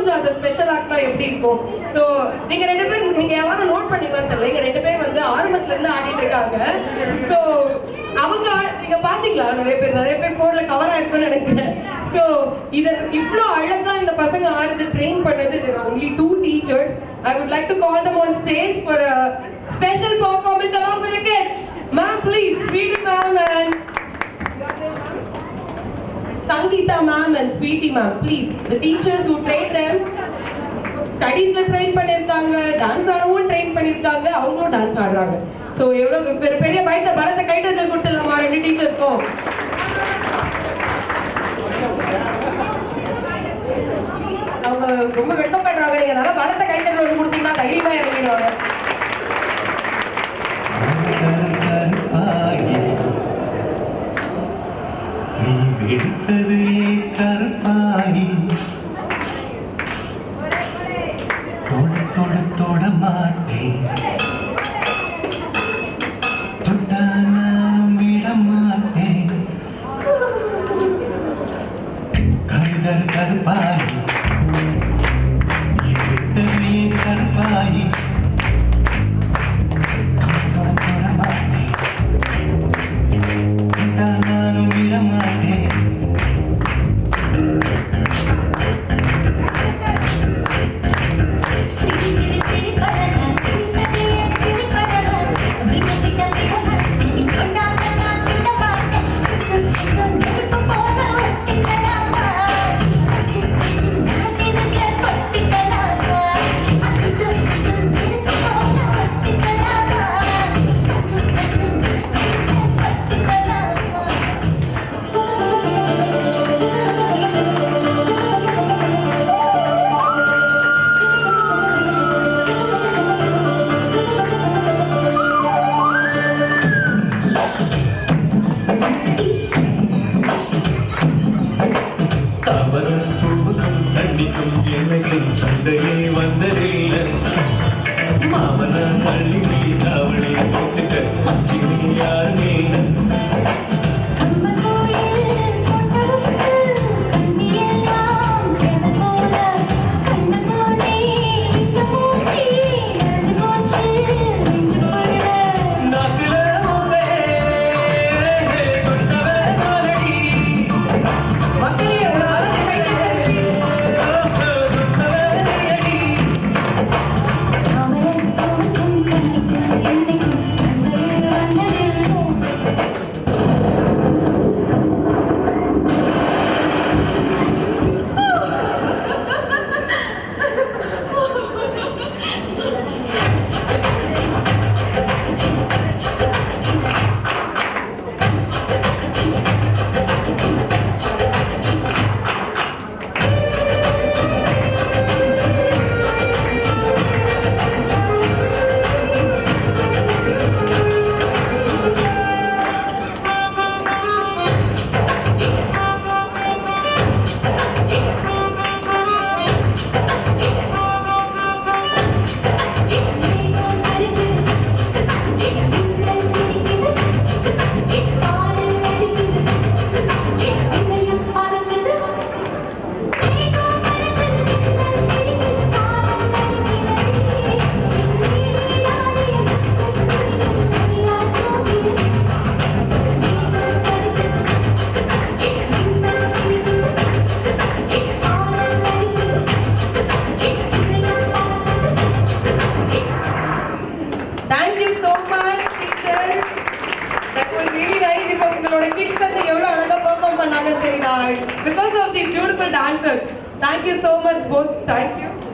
கொஞ்சம் அது ஸ்பெஷல் ஆக்டரா எப்படி இருக்கும். ஸோ நீங்க 2 பேர் நீங்க யாரும் நோட் பண்ணீங்களான்னு தெரியல, இங்க 2 பேர் வந்து ஆரம்பத்துல இருந்து ஆடிட்டு இருக்காங்க. ஸோ அவங்க நீங்க பாத்தீங்களா, நிறைய பேர் போர்ட்ல கவர் ஆயிருக்குன்னு நினைக்கிறேன். ஸோ இதை இவ்வளோ அழகா இந்த பசங்க ஆடுறது ட்ரெயின் பண்ணது, there are only 2 teachers. I would like to call them on stage for a special performance along with the kids. Ma'am, please, Sweetie ma'am and Sangeeta ma'am and Sweetie ma'am, please. The teachers who trained them, studiesல train பண்ணிருக்காங்க, dance ஆடவும் train பண்ணிருக்காங்க, அவங்களும் dance ஆடுறாங்க. So எவ்வளவு பெரிய பலத்தை கைட்டத்தில் கொடுத்துடலாமா 2 டீச்சர்ஸ்க்கும். அவங்க ரொம்ப வெட்கப்படுறாங்க, நீங்க நல்லா பலத்தை கைட்டத்தில் வந்து கொடுத்தீங்கன்னா தைரியமா இறங்கிடுவாங்க. எடுத்தது கருப்பாயி தொட மாட்டேன், தொட்டாலும் விட மாட்டேன். கருப்பாயி எடுத்தது கருப்பாயி தொட மாட்டேன், தொட்டாலும் விட மாட்டேன். சண்டையே வந்ததில்லை மாமன தள்ளி அவளை போட்டுக்க அச்சி யாருமே because of these beautiful dancers. Thank you so much both. Thank you.